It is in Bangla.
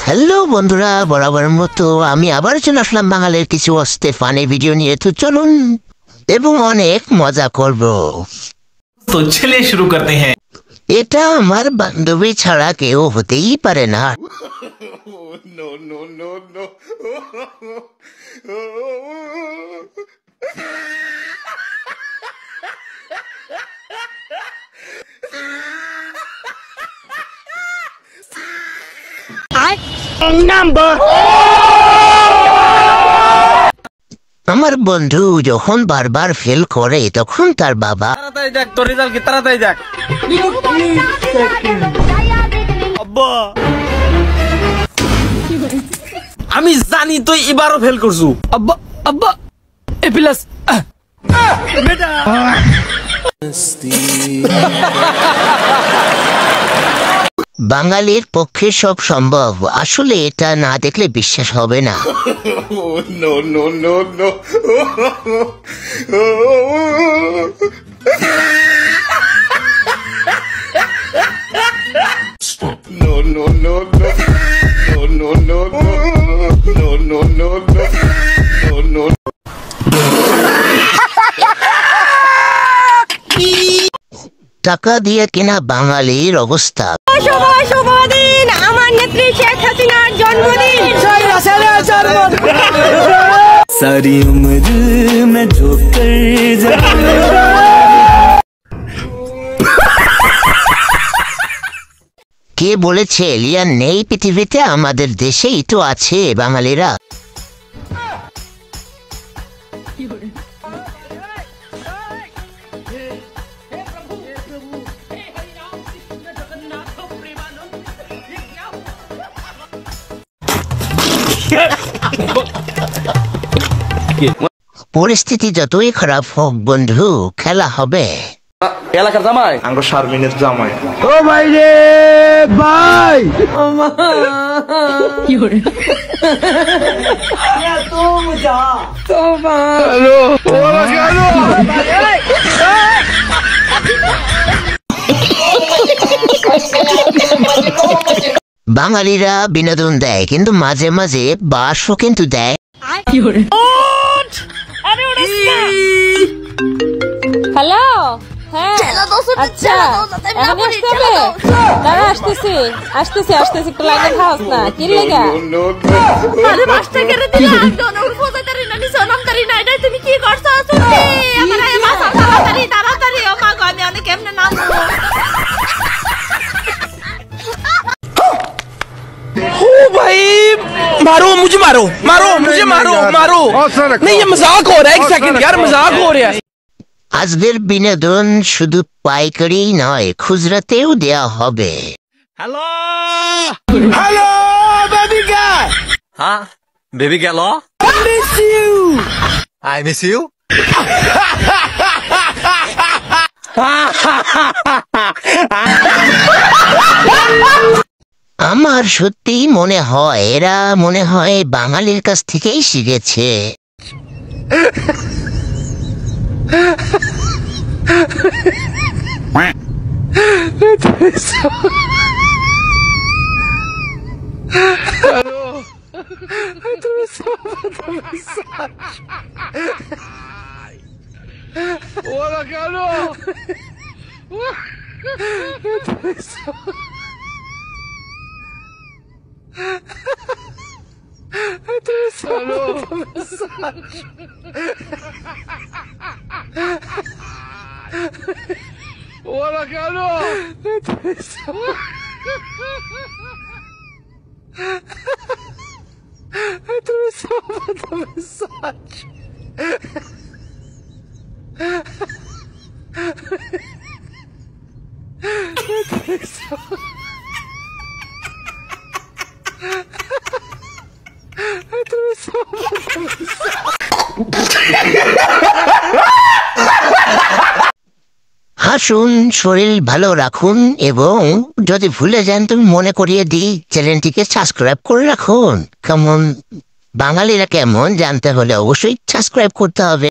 হ্যালো বন্ধুরা, বরাবরের মতো আমি আবার চলে আসলাম বাঙালির কিছু অস্তে ফানি ভিডিও নিয়ে। তো চলুন এবং অনেক মজা করব। তো চলিए শুরু করতে हैं। এটা আমার বান্ধবী ছাড়া কেউ হতেই পারে না। No, no, no, no. আমার বন্ধু যখন বারবার ফেল করে তখন তার বাবা তাড়াতাড়ি দেখ তোর রেজাল্ট কি, তাড়াতাড়ি দেখ। আব্বা আমি জানি তুই এবারও ফেল করছু। আব্বা আব্বা এ প্লাস বেটা বাঙালির পক্ষে সব সম্ভব, আসলে এটা না দেখলে বিশ্বাস হবে না। No, no, no, no. No, no, no, no. No, no, no, no. No, no, no, no. No, no. টাকা দিয়ে কেনা বাঙালির অবস্থা। শুভদিন, আমার নেত্রী শেখ হাসিনার জন্মদিন। सारी उम्र में जो कर কে বলেছে এলিয়ান নেই পৃথিবীতে? আমাদের দেশেই তো আছে বাঙালিরা। পরিস্থিতি যতই খারাপ হোক বন্ধু, খেলা হবে। এলাকার জামাই আঙ্গো শারমিনের জামাই। ও ভাই রে ভাই কি করে তো মজা তো ভালো ওরা গেল। বাঙালিরা বিনোদন দেয়, কিন্তু মাঝে মাঝে বাসও কিন্তু দেয়। হ্যালো, হ্যাঁ আচ্ছা এখন আসতে হবে। দাঁড়া আসতেছি আসতেছি আসতেছি, একটু লাইনে থাকস না। কি লেগা? No, no. আরে বাসটা কেটে দিলা, দোনোর ফোজাতারি না নিসনাম তারি না। এটা তুমি কি করছো? সুতি আমার এই বাসা তাড়াতাড়ি তাড়াতাড়ি। ও মা গো, আমি অনেক কেমনে নামবো? ओ भाई मारो मुझे, मारो मारो मुझे, मारो मारो। नहीं ये मजाक हो रहा है, एक सेकंड यार, मजाक हो रहा है। আজকের বিনোদন শুধু পাইকারি নয়, খুচরাতেও দেয়া হবে। Hello hello baby girl. हाँ baby girl, I miss you, I miss you। আমার সত্যি মনে হয় এরা মনে হয় বাঙালির কাছ থেকেই শিখেছে। ওরা কেন ওরা কেন হাসুন, শরীর ভালো রাখুন এবং যদি ভুলে যান তুমি মনে করিয়ে দিই, চ্যানেলটিকে সাবস্ক্রাইব করে রাখুন। কেমন বাঙালিরা কেমন জানতে হলে অবশ্যই সাবস্ক্রাইব করতে হবে।